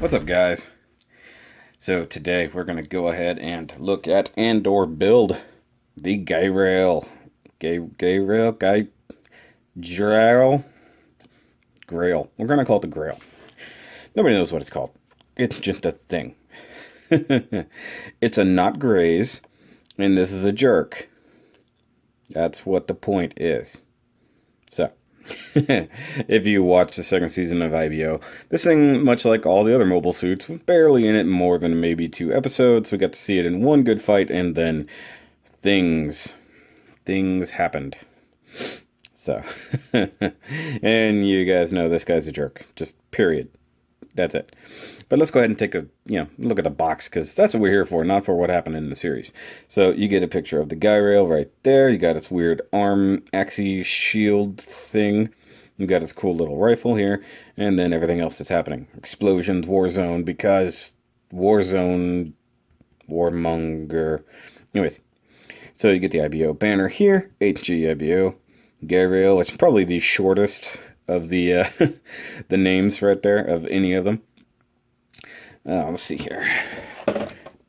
What's up, guys? So today we're going to go ahead and look at and/or build the Geirail. Geirail? Grail. We're going to call it the Grail. Nobody knows what it's called. It's just a thing. It's a not Graze, and this is a jerk. That's what the point is. So, if you watch the second season of IBO, this thing, much like all the other mobile suits, was barely in it more than maybe 2 episodes. We got to see it in one good fight, and then things happened. So, and you guys know this guy's a jerk. Just period. That's it. But let's go ahead and take a look at the box, because that's what we're here for, not for what happened in the series. So you get a picture of the Geirail right there. You got its weird arm axis shield thing. You got its cool little rifle here, and then everything else that's happening. Explosions, Warzone, because Warzone, Warmonger. Anyways, so you get the IBO banner here, HG IBO, Geirail, which is probably the shortest of the the names right there of any of them. Let's see here.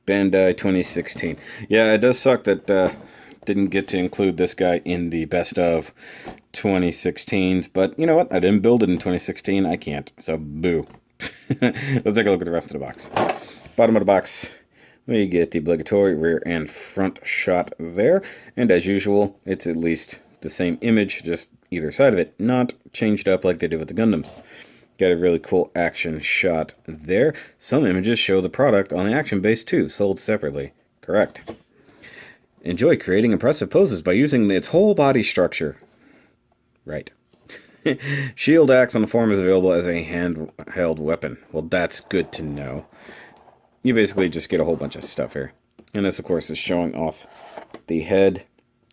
Bandai 2016. Yeah, it does suck that didn't get to include this guy in the best of 2016s, but you know what? I didn't build it in 2016. I can't, so boo. Let's take a look at the rest of the box. Bottom of the box, we get the obligatory rear and front shot there, and as usual, it's at least the same image, just either side of it, not changed up like they did with the Gundams. Got a really cool action shot there. Some images show the product on the action base too, sold separately. Correct. Enjoy creating impressive poses by using its whole body structure. Right. Shield axe on the form is available as a handheld weapon. Well, that's good to know. You basically just get a whole bunch of stuff here. And this, of course, is showing off the head.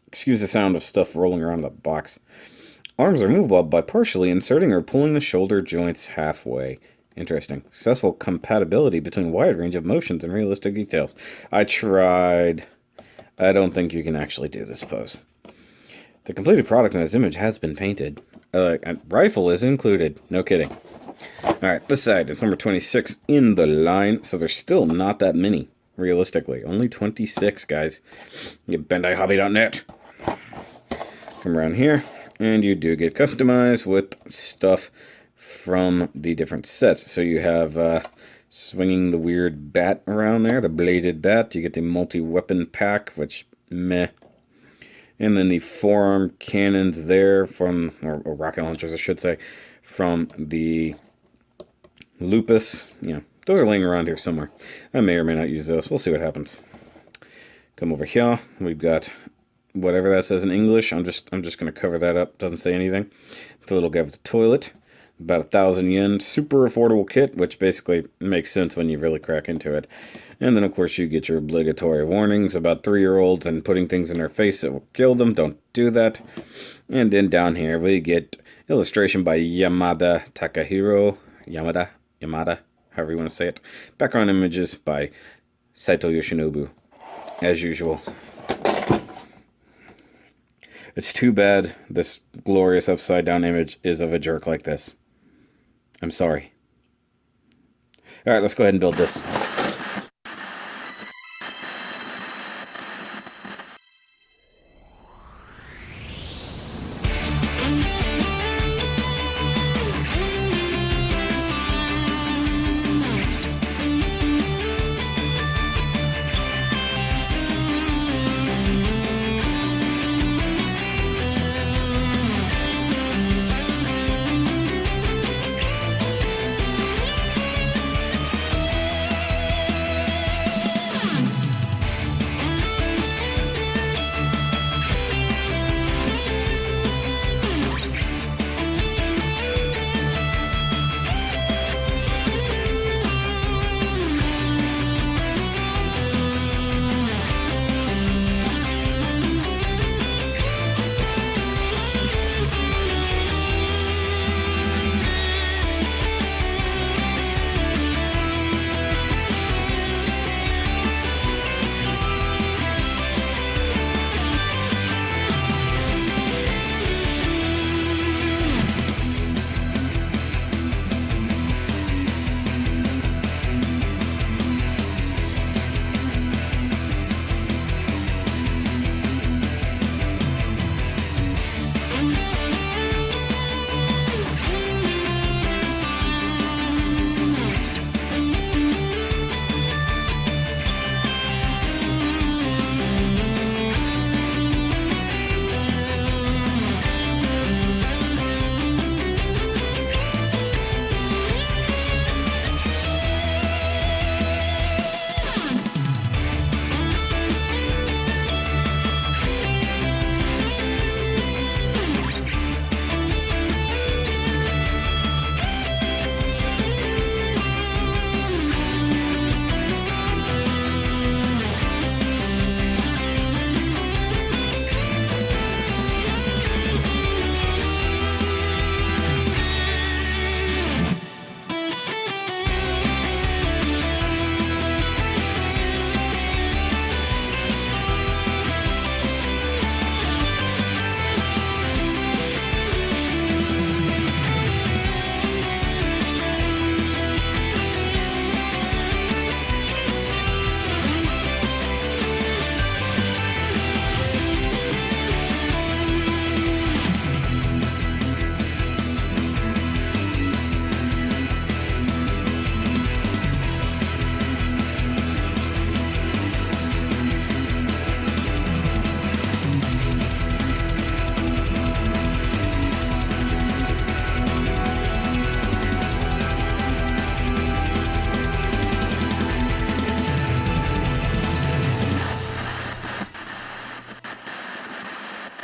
Excuse the sound of stuff rolling around the box. Arms are movable by partially inserting or pulling the shoulder joints halfway. Interesting. Successful compatibility between a wide range of motions and realistic details. I tried. I don't think you can actually do this pose. The completed product in this image has been painted. A rifle is included. No kidding. Alright, this side is number 26 in the line, so there's still not that many, realistically. Only 26, guys. Get BandaiHobby.net. Come around here. And you do get customized with stuff from the different sets. So you have swinging the weird bat around there, the bladed bat. You get the multi-weapon pack, which meh. And then the forearm cannons there from, or rocket launchers I should say, from the Lupus. Those are laying around here somewhere. I may or may not use those. We'll see what happens. Come over here. We've got whatever that says in English. I'm just going to cover that up. Doesn't say anything. The little guy with the toilet. About 1,000 yen. Super affordable kit, which basically makes sense when you really crack into it. And then, of course, you get your obligatory warnings about 3-year-olds and putting things in their face that will kill them. Don't do that. And then down here, we get illustration by Yamada Takahiro. Yamada, however you want to say it. Background images by Saito Yoshinobu, as usual. It's too bad this glorious upside-down image is of a jerk like this. I'm sorry. Alright, let's go ahead and build this.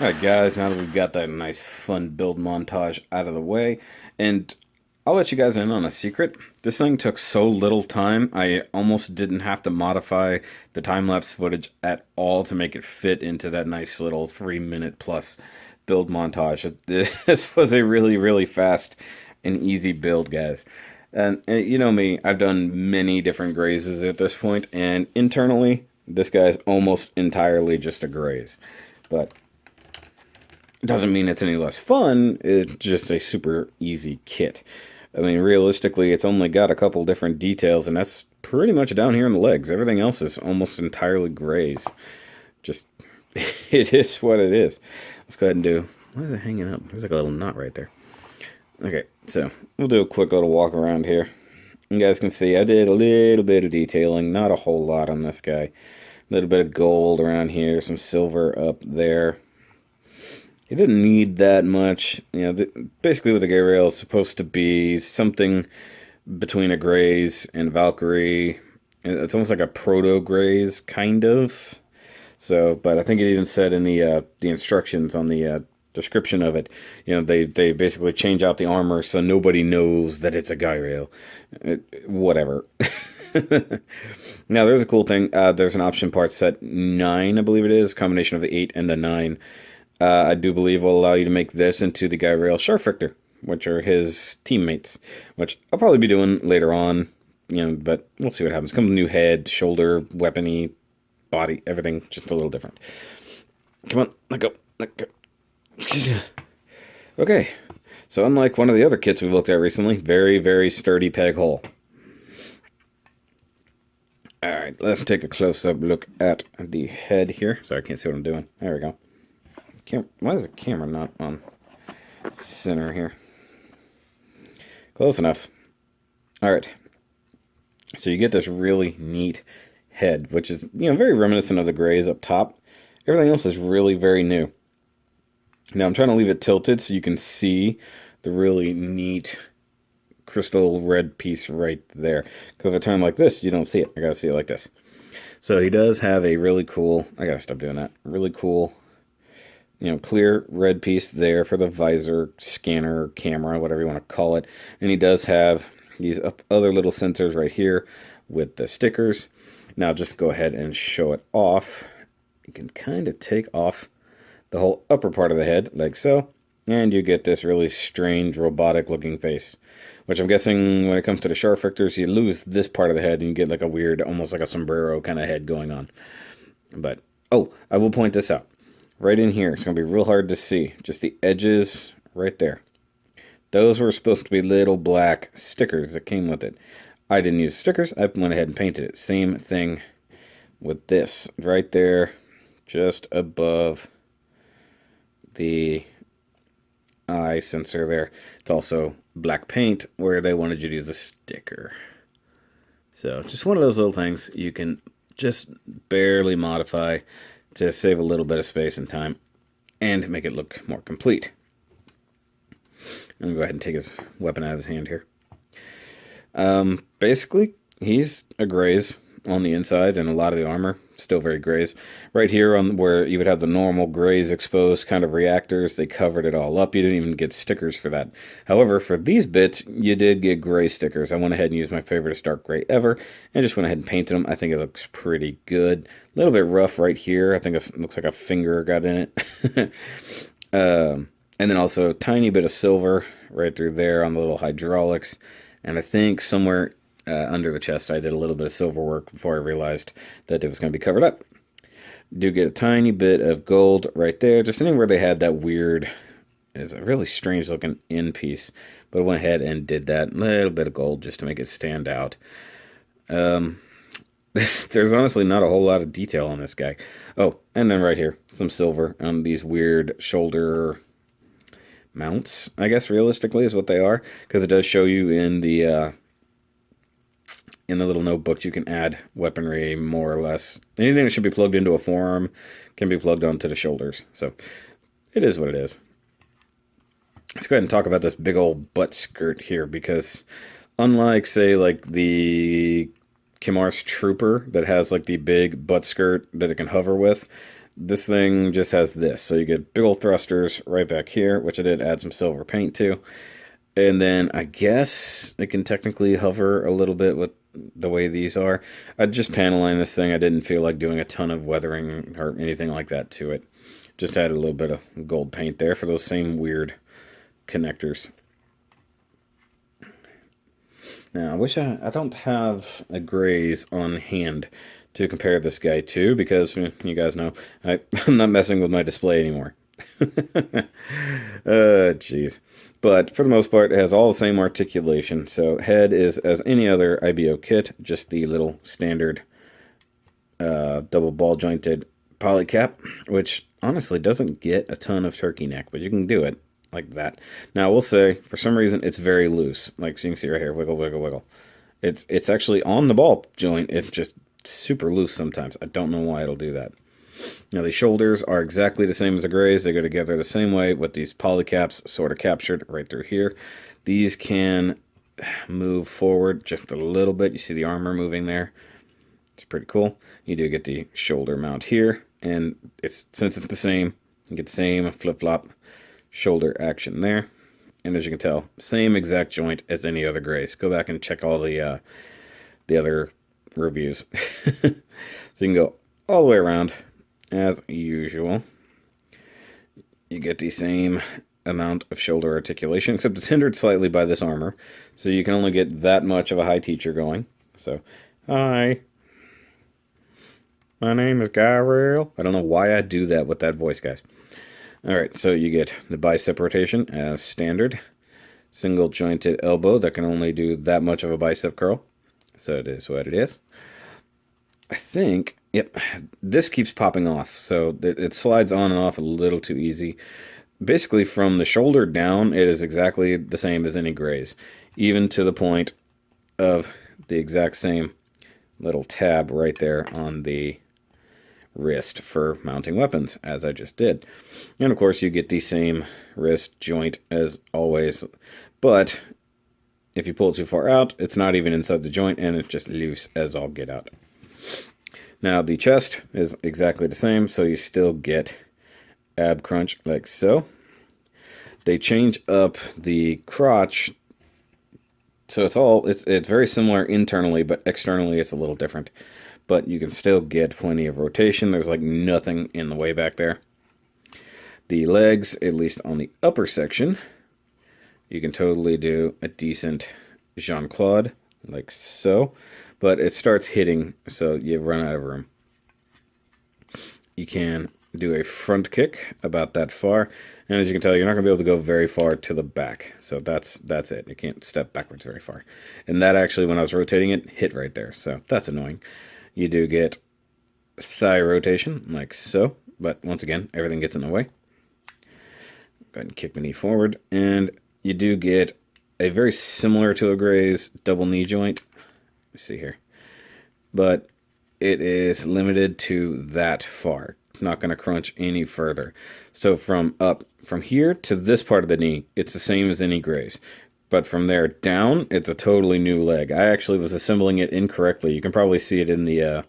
Alright guys, now that we've got that nice fun build montage out of the way, and I'll let you guys in on a secret. This thing took so little time, I almost didn't have to modify the time-lapse footage at all to make it fit into that nice little 3-minute plus build montage. This was a really, really fast and easy build, guys. And you know me, I've done many different grazes at this point, and internally, this guy's almost entirely just a graze. But doesn't mean it's any less fun, it's just a super easy kit. I mean, realistically, it's only got a couple different details, and that's pretty much down here in the legs. Everything else is almost entirely graze. Just, it is what it is. Let's go ahead and do, why is it hanging up? There's like a little knot right there. Okay, so we'll do a quick little walk around here. You guys can see I did a little bit of detailing, not a whole lot on this guy. A little bit of gold around here, some silver up there. It didn't need that much. You know, basically what the Geirail is supposed to be something between a Graze and Valkyrie. It's almost like a proto-Graze, kind of. So, but I think it even said in the instructions on the description of it, you know, they basically change out the armor so nobody knows that it's a Geirail. Whatever. Now, there's a cool thing. There's an option part set 9, I believe it is, combination of the 8 and the 9. I do believe will allow you to make this into the Geirail Scharfrichter, which are his teammates, which I'll probably be doing later on, you know, but we'll see what happens. Come with new head, shoulder, weapony, body, everything, just a little different. Come on, let go, let go. Okay, so unlike one of the other kits we've looked at recently, very, very sturdy peg hole. Alright, let's take a close-up look at the head here. Sorry, I can't see what I'm doing. There we go. Why is the camera not on center here? Close enough. Alright. So you get this really neat head, which is, you know, very reminiscent of the Graze up top. Everything else is really very new. Now I'm trying to leave it tilted so you can see the really neat crystal red piece right there. Because if I turn like this, you don't see it. I gotta see it like this. So he does have a really cool, I gotta stop doing that, really cool, you know, clear red piece there for the visor, scanner, camera, whatever you want to call it. And he does have these other little sensors right here with the stickers. Now just go ahead and show it off. You can kind of take off the whole upper part of the head, like so. And you get this really strange robotic looking face. Which I'm guessing when it comes to the Scharfrichters, you lose this part of the head and you get like a weird, almost like a sombrero kind of head going on. But, oh, I will point this out. Right in here, it's going to be real hard to see. Just the edges right there. Those were supposed to be little black stickers that came with it. I didn't use stickers. I went ahead and painted it. Same thing with this. Right there, just above the eye sensor there. It's also black paint where they wanted you to use a sticker. So, just one of those little things you can just barely modify to save a little bit of space and time and make it look more complete. I'm going to go ahead and take his weapon out of his hand here. Basically, he's a Graze on the inside, and a lot of the armor still very Graze. Right here on where you would have the normal Graze exposed kind of reactors, they covered it all up. You didn't even get stickers for that. However, for these bits, you did get gray stickers. I went ahead and used my favorite dark gray ever, and just went ahead and painted them. I think it looks pretty good. A little bit rough right here. I think it looks like a finger got in it. And then also a tiny bit of silver right through there on the little hydraulics. And I think somewhere under the chest I did a little bit of silver work before I realized that it was going to be covered up. Do get a tiny bit of gold right there. Just anywhere they had that weird, it's a really strange looking end piece. But I went ahead and did that. A little bit of gold just to make it stand out. There's honestly not a whole lot of detail on this guy. Oh, and then right here, some silver on these weird shoulder mounts, I guess realistically is what they are, because it does show you in the little notebook you can add weaponry more or less. Anything that should be plugged into a forearm can be plugged onto the shoulders. So it is what it is. Let's go ahead and talk about this big old butt skirt here, because unlike say like the Kimar's Trooper that has like the big butt skirt that it can hover with, this thing just has this. So you get big old thrusters right back here, which I did add some silver paint to. And then I guess it can technically hover a little bit with the way these are. I just panelined this thing. I didn't feel like doing a ton of weathering or anything like that to it. Just added a little bit of gold paint there for those same weird connectors. Now, I wish I don't have a Graze on hand to compare this guy to, because you guys know I'm not messing with my display anymore. Jeez. But for the most part, it has all the same articulation. So head is as any other IBO kit, just the little standard double ball jointed polycap, which honestly doesn't get a ton of turkey neck, but you can do it like that. Now, I will say, for some reason, it's very loose. Like, so you can see right here, wiggle, wiggle, wiggle. It's actually on the ball joint. It's just super loose sometimes. I don't know why it'll do that. Now, the shoulders are exactly the same as the Graze. They go together the same way with these polycaps sort of captured right through here. These can move forward just a little bit. You see the armor moving there. It's pretty cool. You do get the shoulder mount here, and since it's the same, you get the same flip-flop shoulder action there. And as you can tell, same exact joint as any other Graze. Go back and check all the other reviews. So you can go all the way around as usual. You get the same amount of shoulder articulation, except it's hindered slightly by this armor. So you can only get that much of a high teacher going. So, hi. My name is Geirail. I don't know why I do that with that voice, guys. Alright, so you get the bicep rotation as standard. Single jointed elbow that can only do that much of a bicep curl. So it is what it is. I think, yep, this keeps popping off. So it slides on and off a little too easy. Basically, from the shoulder down, it is exactly the same as any Graze. Even to the point of the exact same little tab right there on the wrist for mounting weapons, as I just did. And of course, you get the same wrist joint as always, but if you pull it too far out, it's not even inside the joint, and it's just loose as all get out. Now, the chest is exactly the same, so you still get ab crunch like so. They change up the crotch, so it's very similar internally, but externally it's a little different. But you can still get plenty of rotation. There's like nothing in the way back there. The legs, at least on the upper section, you can totally do a decent Jean-Claude, like so. But it starts hitting, so you run out of room. You can do a front kick about that far. And as you can tell, you're not going to be able to go very far to the back. So that's it. You can't step backwards very far. And that actually, when I was rotating it, hit right there. So that's annoying. You do get thigh rotation, like so. But once again, everything gets in the way. Go ahead and kick the knee forward. And you do get a very similar to a Graze double knee joint. Let me see here. But it is limited to that far. It's not going to crunch any further. So from here to this part of the knee, it's the same as any Graze. But from there down, it's a totally new leg. I actually was assembling it incorrectly. You can probably see it in the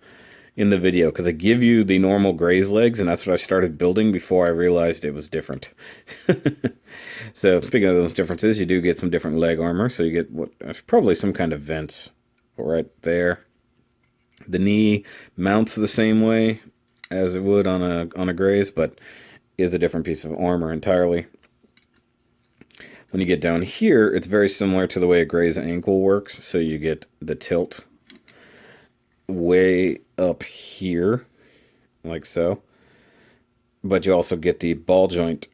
video, because I give you the normal Graze legs, and that's what I started building before I realized it was different. So speaking of those differences, you do get some different leg armor. So you get probably some kind of vents right there. The knee mounts the same way as it would on a Graze, but is a different piece of armor entirely. When you get down here, it's very similar to the way a Graze ankle works. So you get the tilt way up here, like so. But you also get the ball joint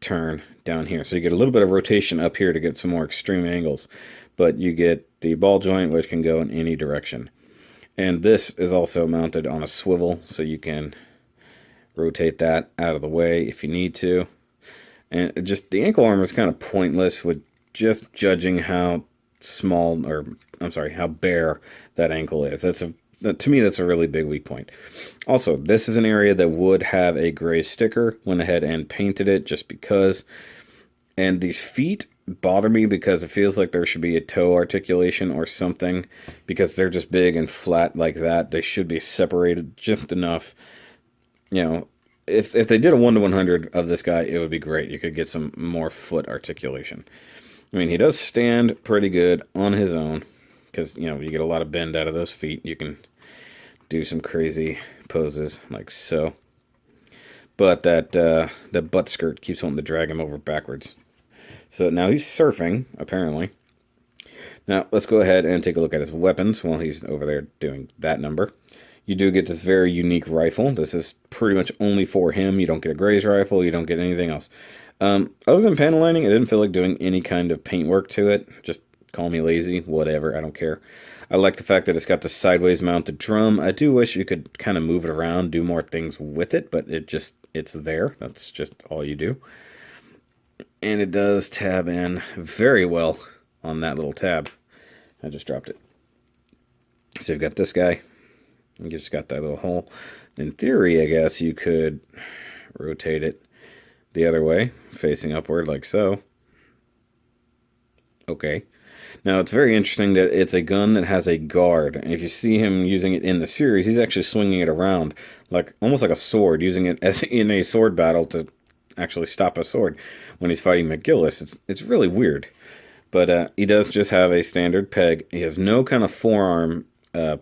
turn down here. So you get a little bit of rotation up here to get some more extreme angles. But you get the ball joint, which can go in any direction. And this is also mounted on a swivel, so you can rotate that out of the way if you need to. And just the ankle armor is kind of pointless with just judging how small, or I'm sorry, how bare that ankle is. To me, that's a really big weak point. Also, this is an area that would have a Graze sticker. Went ahead and painted it just because. And these feet bother me because it feels like there should be a toe articulation or something, because they're just big and flat like that. They should be separated just enough, if they did a 1 to 100 of this guy, it would be great. You could get some more foot articulation. I mean, he does stand pretty good on his own because, you know, you get a lot of bend out of those feet. You can do some crazy poses like so. But that butt skirt keeps wanting to drag him over backwards. So now he's surfing, apparently. Now, let's go ahead and take a look at his weapons while he's over there doing that number. You do get this very unique rifle. This is pretty much only for him. You don't get a Graze rifle. You don't get anything else. Other than panel lining, I didn't feel like doing any kind of paint work to it. Just call me lazy, whatever, I don't care. I like the fact that it's got the sideways mounted drum. I do wish you could kind of move it around, do more things with it, but it's there. That's just all you do. And it does tab in very well on that little tab. I just dropped it. So you've got this guy. You just got that little hole. In theory, I guess you could rotate it the other way, facing upward like so. Okay. Now, it's very interesting that it's a gun that has a guard. And if you see him using it in the series, he's actually swinging it around, like almost like a sword, using it as in a sword battle to actually stop a sword when he's fighting McGillis. It's really weird. But he does just have a standard peg. He has no kind of forearm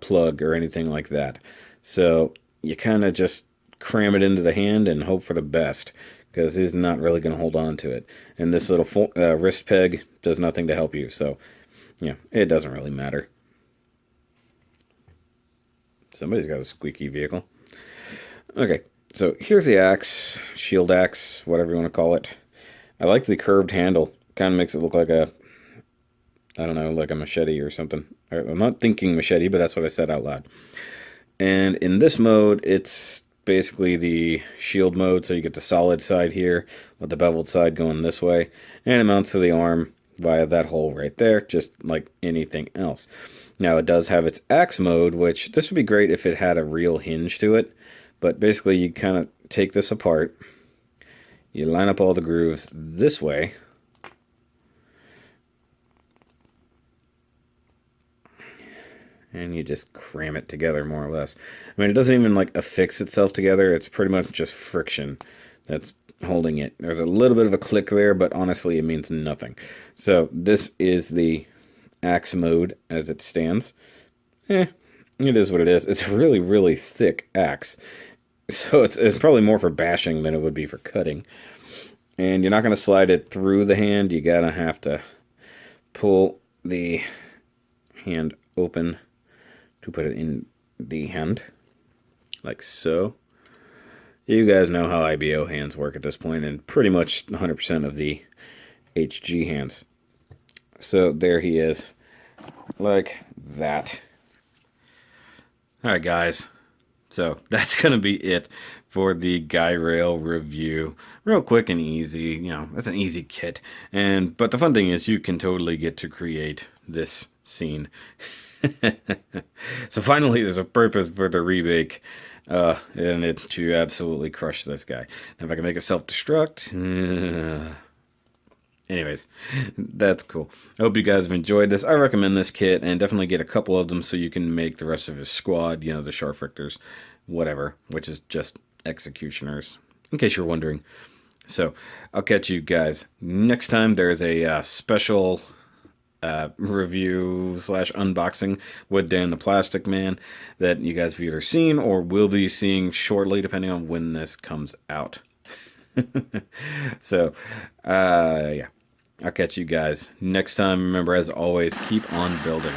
plug or anything like that. So you kind of just cram it into the hand and hope for the best, because he's not really going to hold on to it. And this little wrist peg does nothing to help you. So, yeah, it doesn't really matter. Somebody's got a squeaky vehicle. Okay, so here's the axe, shield axe, whatever you want to call it. I like the curved handle. Kind of makes it look like a, I don't know, like a machete or something. I'm not thinking machete, but that's what I said out loud. And in this mode, it's basically the shield mode, so you get the solid side here with the beveled side going this way, and it mounts to the arm via that hole right there, just like anything else. Now, it does have its axe mode, which this would be great if it had a real hinge to it, but basically you kind of take this apart, you line up all the grooves this way, and you just cram it together, more or less. I mean, it doesn't even like affix itself together. It's pretty much just friction that's holding it. There's a little bit of a click there, but honestly, it means nothing. So this is the axe mode as it stands. It is what it is. It's really, really thick axe. So it's probably more for bashing than it would be for cutting. And you're not going to slide it through the hand. You gotta have to pull the hand open to put it in the hand, like so. You guys know how IBO hands work at this point, and pretty much 100% of the HG hands. So there he is, like that. Alright guys, so that's going to be it for the Geirail review. Real quick and easy, you know, that's an easy kit. But the fun thing is you can totally get to create this scene. So finally, there's a purpose for the remake, and it to absolutely crush this guy. Now, if I can make it self-destruct, anyways, that's cool. I hope you guys have enjoyed this. I recommend this kit, and definitely get a couple of them so you can make the rest of his squad, you know, the Scharfrichters, whatever, which is just executioners, in case you're wondering. So, I'll catch you guys next time. There's a special review / unboxing with Dan the Plastic Man that you guys have either seen or will be seeing shortly, depending on when this comes out. So, yeah, I'll catch you guys next time. Remember, as always, keep on building.